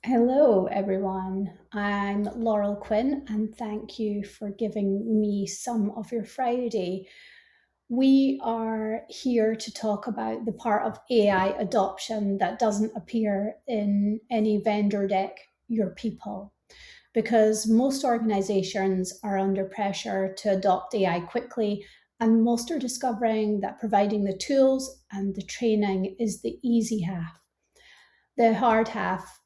Hello, everyone. I'm Laurel Quinn, and thank you for giving me some of your Friday. We are here to talk about the part of AI adoption that doesn't appear in any vendor deck, your people, because most organizations are under pressure to adopt AI quickly, and most are discovering that providing the tools and the training is the easy half. The hard half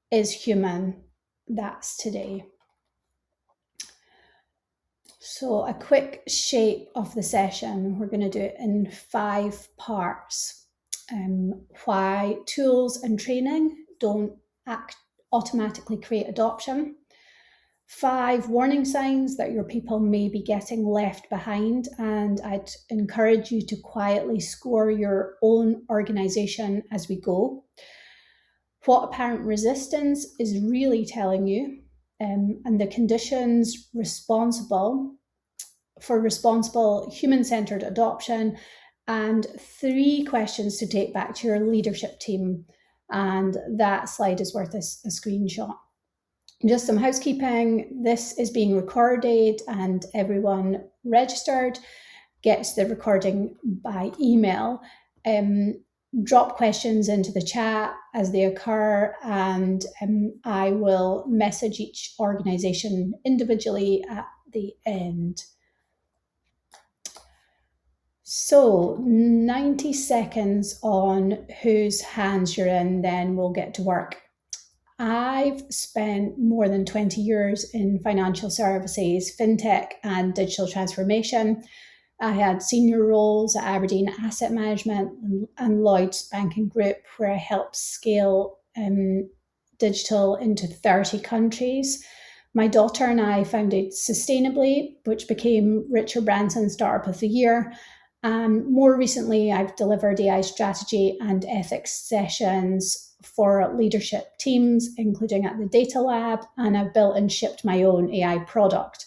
is human. That's today. So, a quick shape of the session, we're going to do it in 5 parts. Why tools and training don't automatically create adoption. 5 warning signs that your people may be getting left behind, and I'd encourage you to quietly score your own organization as we go. What apparent resistance is really telling you, and the conditions responsible for responsible human-centered adoption, and 3 questions to take back to your leadership team. And that slide is worth a screenshot. Just some housekeeping. This is being recorded, and everyone registered gets the recording by email. Drop questions into the chat as they occur, and I will message each organization individually at the end. So 90 seconds on whose hands you're in, then we'll get to work. I've spent more than 20 years in financial services, fintech, and digital transformation. I had senior roles at Aberdeen Asset Management and Lloyds Banking Group, where I helped scale digital into 30 countries. My daughter and I founded Sustainably, which became Richard Branson Startup of the Year. More recently, I've delivered AI strategy and ethics sessions for leadership teams, including at the Data Lab, and I've built and shipped my own AI product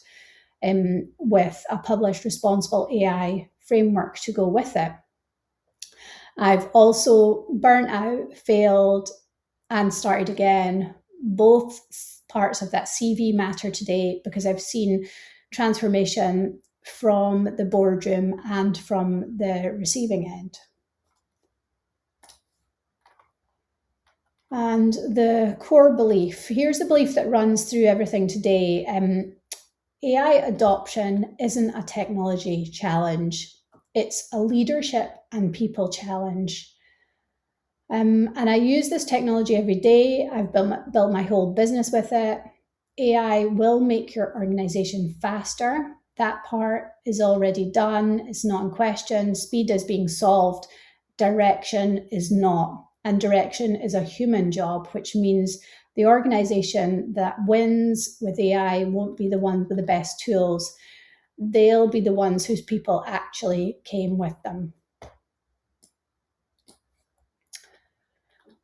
with a published responsible AI framework to go with it. I've also burnt out, failed, and started again. Both parts of that CV matter today because I've seen transformation from the boardroom and from the receiving end. And the core belief, here's the belief that runs through everything today. AI adoption isn't a technology challenge, it's a leadership and people challenge. And I use this technology every day. I've built my whole business with it. AI will make your organization faster. That part is already done. It's not in question. Speed is being solved. Direction is not. And direction is a human job, which means the organization that wins with AI won't be the one with the best tools. They'll be the ones whose people actually came with them.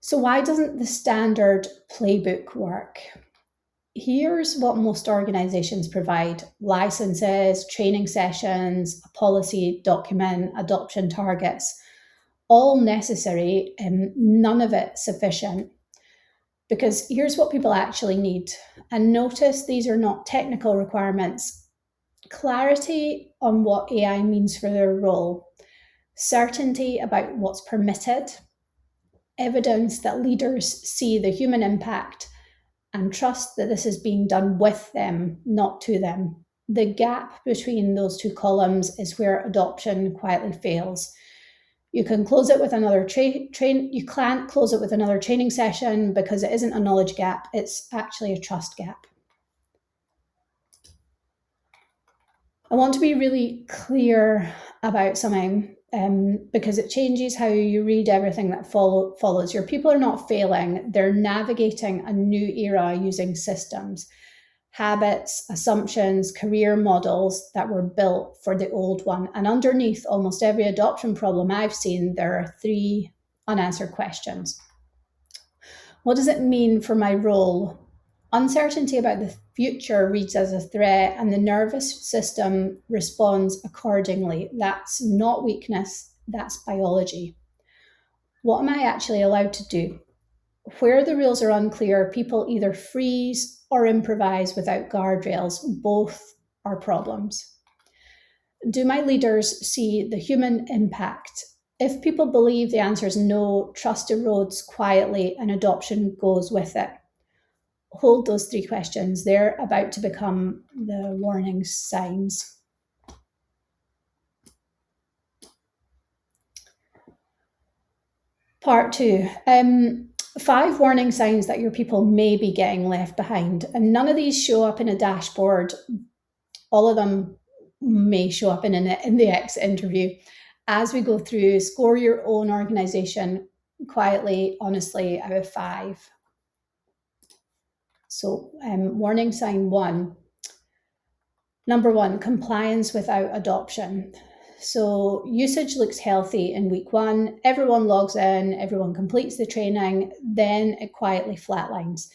So why doesn't the standard playbook work? Here's what most organizations provide: licenses, training sessions, a policy document, adoption targets, all necessary and none of it sufficient. Because here's what people actually need. And notice these are not technical requirements. Clarity on what AI means for their role, certainty about what's permitted, evidence that leaders see the human impact, and trust that this is being done with them, not to them. The gap between those 2 columns is where adoption quietly fails. You can close it with another you can't close it with another training session because it isn't a knowledge gap, it's actually a trust gap. I want to be really clear about something because it changes how you read everything that follows. Your people are not failing, they're navigating a new era using systems, habits, assumptions, career models that were built for the old one. And underneath almost every adoption problem I've seen, there are 3 unanswered questions. What does it mean for my role? Uncertainty about the future reads as a threat, and the nervous system responds accordingly. That's not weakness, that's biology. What am I actually allowed to do? Where the rules are unclear, people either freeze or improvise without guardrails. Both are problems. Do my leaders see the human impact? If people believe the answer is no, trust erodes quietly and adoption goes with it. Hold those three questions. They're about to become the warning signs. Part 2. 5 warning signs that your people may be getting left behind. And none of these show up in a dashboard. All of them may show up in the exit interview. As we go through, score your own organization quietly, honestly, out of 5. So warning sign 1. Number 1, compliance without adoption. So usage looks healthy in week 1. Everyone logs in, everyone completes the training, then it quietly flatlines.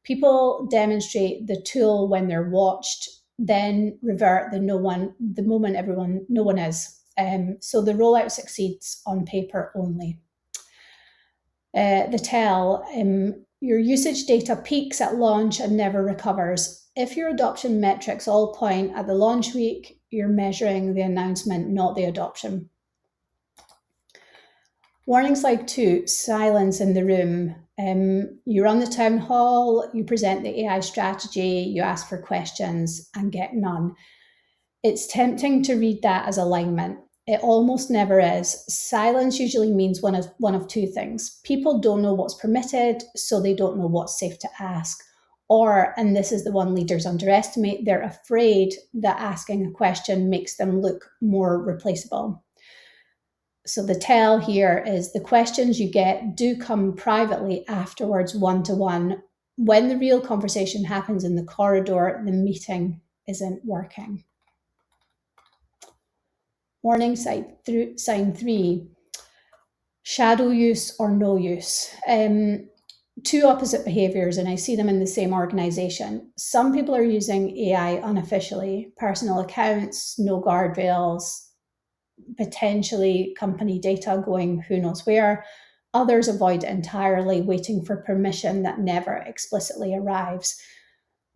People demonstrate the tool when they're watched, then revert the moment no one is. So the rollout succeeds on paper only. The tell, your usage data peaks at launch and never recovers. If your adoption metrics all point at the launch week, you're measuring the announcement, not the adoption. Warning slide 2, silence in the room. You run the town hall, you present the AI strategy, you ask for questions and get none. It's tempting to read that as alignment. It almost never is. Silence usually means one of 2 things. People don't know what's permitted, so they don't know what's safe to ask. Or, and this is the one leaders underestimate, they're afraid that asking a question makes them look more replaceable. So the tell here is the questions you get do come privately afterwards, one-to-one. When the real conversation happens in the corridor, the meeting isn't working. Warning sign 3, shadow use or no use. 2 opposite behaviors, and I see them in the same organization. Some people are using AI unofficially, personal accounts, no guardrails, potentially company data going who knows where. Others avoid it entirely, waiting for permission that never explicitly arrives.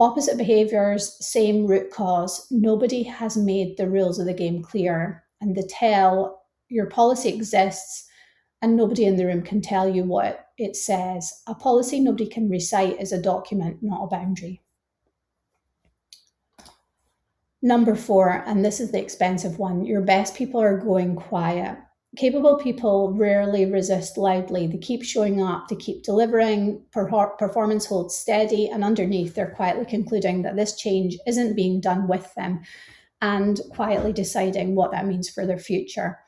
Opposite behaviors, same root cause. Nobody has made the rules of the game clear. And the tell, your policy exists and nobody in the room can tell you what it says. A policy nobody can recite is a document, not a boundary. Number 4, and this is the expensive one, your best people are going quiet. Capable people rarely resist loudly. They keep showing up, they keep delivering, performance holds steady, and underneath they're quietly concluding that this change isn't being done with them and quietly deciding what that means for their future.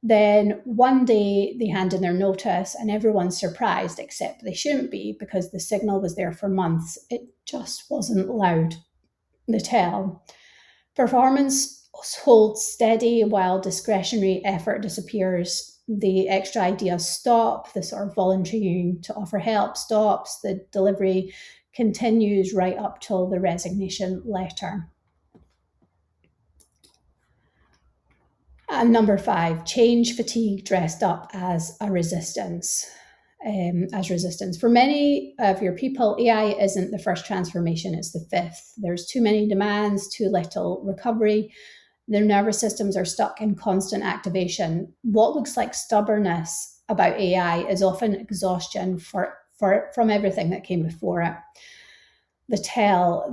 Then one day they hand in their notice and everyone's surprised, except they shouldn't be because the signal was there for months. It just wasn't loud. The tell. Performance holds steady while discretionary effort disappears. The extra ideas stop, the sort of volunteering to offer help stops, the delivery continues right up till the resignation letter. And number 5, change fatigue dressed up as resistance. For many of your people, AI isn't the first transformation, it's the 5th. There's too many demands, too little recovery. Their nervous systems are stuck in constant activation. What looks like stubbornness about AI is often exhaustion from everything that came before it. The tell,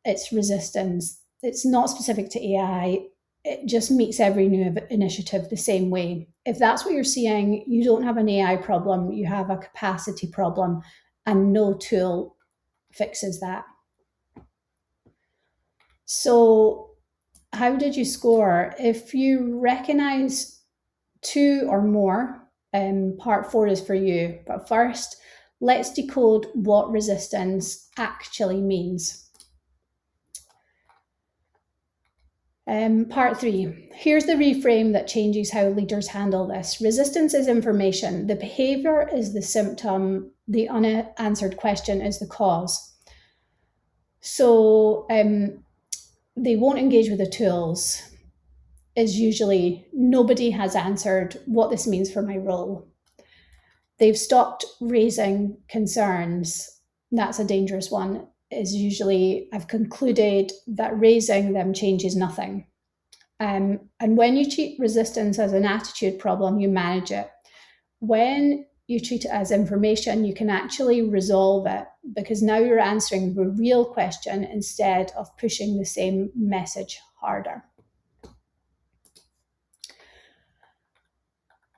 it's resistance. It's not specific to AI. It just meets every new initiative the same way. If that's what you're seeing, you don't have an AI problem, you have a capacity problem, and no tool fixes that. So how did you score? If you recognize 2 or more, part 4 is for you. But first, let's decode what resistance actually means. Part 3, here's the reframe that changes how leaders handle this. Resistance is information. The behavior is the symptom. The unanswered question is the cause. So they won't engage with the tools is usually nobody has answered what this means for my role. They've stopped raising concerns. That's a dangerous one. Is usually I've concluded that raising them changes nothing. And when you treat resistance as an attitude problem, you manage it. When you treat it as information, you can actually resolve it, because now you're answering the real question instead of pushing the same message harder.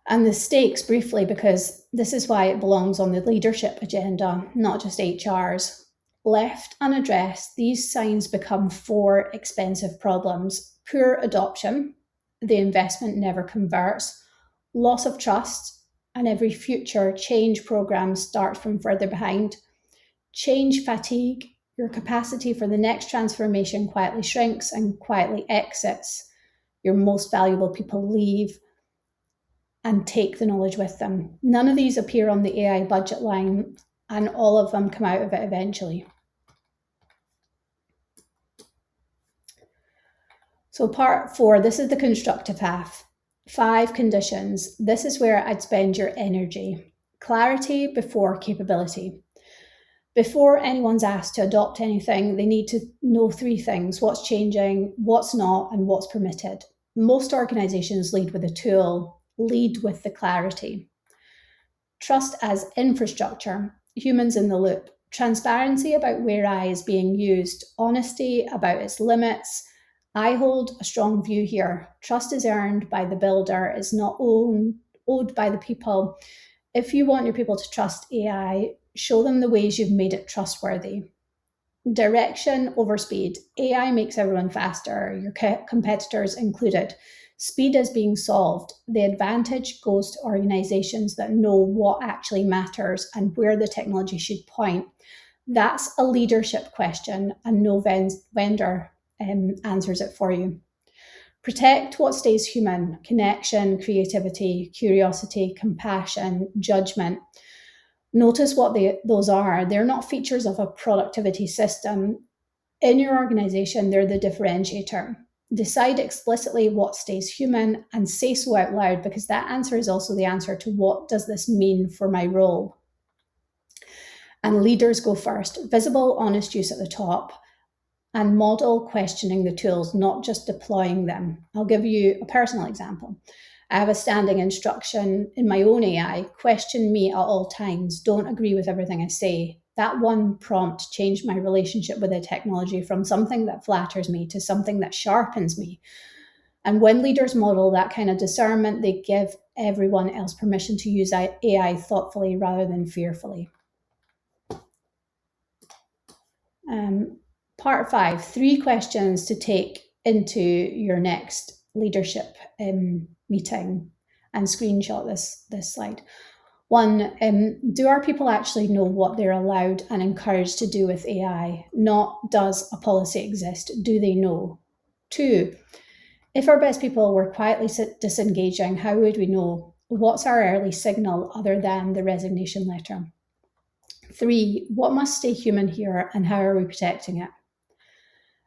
And the stakes, briefly, because this is why it belongs on the leadership agenda, not just HR's. Left unaddressed, these signs become 4 expensive problems: poor adoption, the investment never converts; loss of trust, and every future change program starts from further behind; change fatigue, your capacity for the next transformation quietly shrinks and quietly exits; your most valuable people leave and take the knowledge with them. None of these appear on the AI budget line, and all of them come out of it eventually. So part 4, this is the constructive half. 5 conditions. This is where I'd spend your energy. Clarity before capability. Before anyone's asked to adopt anything, they need to know 3 things: what's changing, what's not, and what's permitted. Most organizations lead with a tool. Lead with the clarity. Trust as infrastructure. Humans in the loop. Transparency about where AI is being used. Honesty about its limits. I hold a strong view here. Trust is earned by the builder, it's not owed by the people. If you want your people to trust AI, show them the ways you've made it trustworthy. Direction over speed. AI makes everyone faster, your competitors included. Speed is being solved. The advantage goes to organizations that know what actually matters and where the technology should point. That's a leadership question, and no vendor answers it for you. Protect what stays human: connection, creativity, curiosity, compassion, judgment. Notice what those are. They're not features of a productivity system. In your organization, they're the differentiator. Decide explicitly what stays human and say so out loud, because that answer is also the answer to what does this mean for my role. And leaders go first. Visible, honest use at the top. And model questioning the tools, not just deploying them. I'll give you a personal example. I have a standing instruction in my own AI: question me at all times, don't agree with everything I say. That one prompt changed my relationship with the technology from something that flatters me to something that sharpens me. And when leaders model that kind of discernment, they give everyone else permission to use AI thoughtfully rather than fearfully. Part 5, 3 questions to take into your next leadership meeting, and screenshot this slide. 1, do our people actually know what they're allowed and encouraged to do with AI? Not does a policy exist, do they know? 2, if our best people were quietly disengaging, how would we know? What's our early signal other than the resignation letter? 3, what must stay human here and how are we protecting it?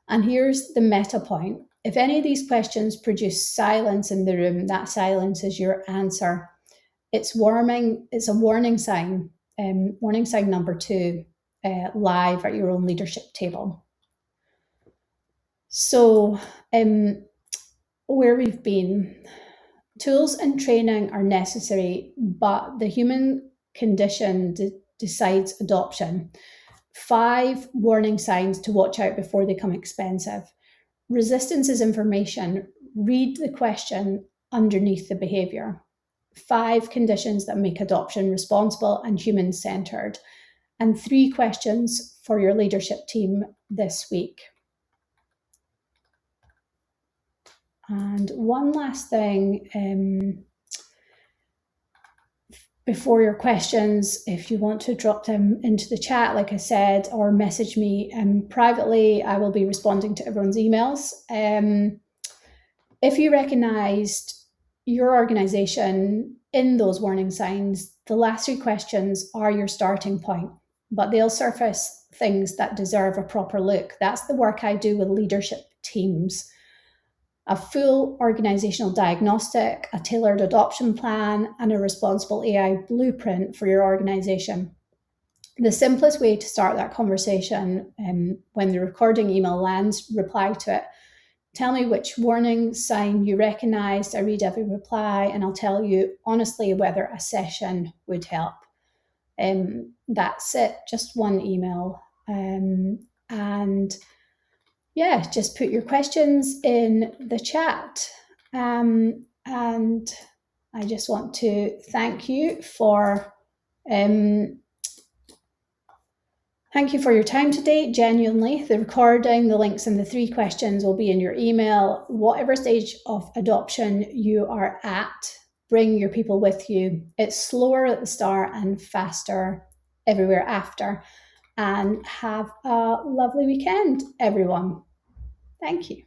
And here's the meta point. If any of these questions produce silence in the room, that silence is your answer. It's a warning sign. Warning sign number 2, live at your own leadership table. So where we've been, tools and training are necessary, but the human condition decides adoption. 5 warning signs to watch out before they become expensive. Resistance is information. Read the question underneath the behavior. 5 conditions that make adoption responsible and human-centered. And 3 questions for your leadership team this week. And one last thing, before your questions, if you want to drop them into the chat, like I said, or message me privately, I will be responding to everyone's emails. If you recognized your organization in those warning signs, the last 3 questions are your starting point, but they'll surface things that deserve a proper look. That's the work I do with leadership teams. a full organizational diagnostic, a tailored adoption plan, and a responsible AI blueprint for your organization. The simplest way to start that conversation, when the recording email lands, reply to it. Tell me which warning sign you recognized. I read every reply, and I'll tell you honestly whether a session would help. That's it, just one email. And yeah, just put your questions in the chat. And I just want to thank you for your time today. Genuinely, the recording, the links, and the 3 questions will be in your email. Whatever stage of adoption you are at, bring your people with you. It's slower at the start and faster everywhere after. And have a lovely weekend, everyone. Thank you.